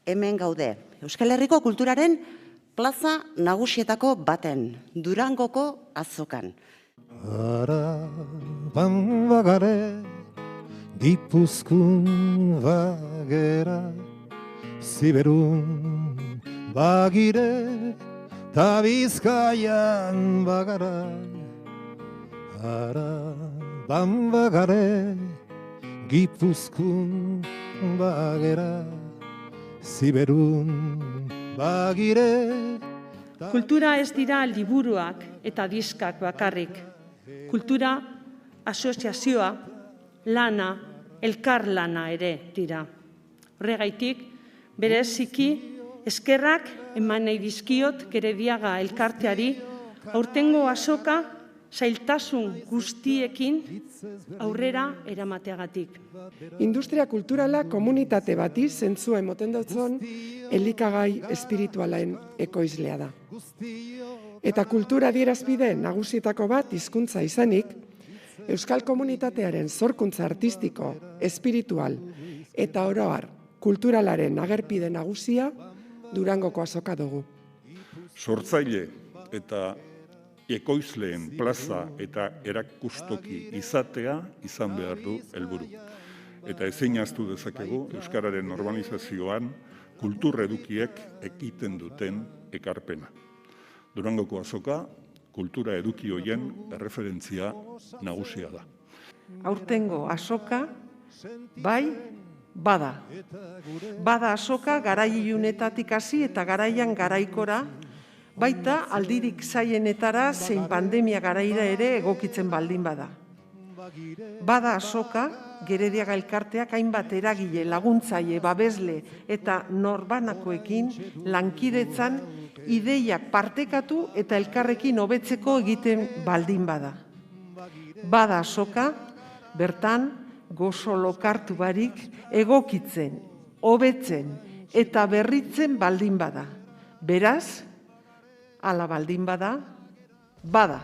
hemen gaude. Euskal Herriko kulturaren plaza nagusietako baten, Durangoko azokan. Araban bagare, Gipuzkoan bagera, Ziberun bagire, ta Bizkaian bagara. Araban bagare, Gipuzkoan bagera, Ziberun bagire. Kultura ez dira liburuak eta diskak bakarrik. Kultura asoziazioa, lana, elkarlana ere dira. Horregaitik, bereziki eskerrak eman nahi dizkiot Gerediaga elkarteari aurtengo azoka zailtasun guztiekin aurrera eramateagatik. Industria kulturala komunitate bati zentzua emoten dutzen elikagai espiritualen ekoizlea da. Eta kultura adierazpide nagusietako bat hizkuntza izanik, euskal komunitatearen sorkuntza artistiko, espiritual eta oro har kulturalaren agerpide nagusia Durangoko azoka dugu. Sortzaile eta ekoizleen plaza eta erakustoki izatea izan behar du helburu. Eta ezin ahaztu dezakegu euskararen normalizazioan kultur edukiek ekiten duten ekarpena. Durangoko azoka kultura eduki horien erreferentzia nagusia da. Aurtengo azoka bai bada. Bada azoka garai ilunetatik hasi eta garaian garaikora, baita aldirik zaienetara zein pandemia garaira ere egokitzen baldin bada. Bada azoka Gerediaga elkarteak hainbat eragile, laguntzaile, babesle eta norbanakoekin lankidetzan ideiak partekatu eta elkarrekin hobetzeko egiten baldin bada. Bada azoka bertan gozo lokartu barik egokitzen, hobetzen eta berritzen baldin bada. Beraz, hala baldin bada, bada.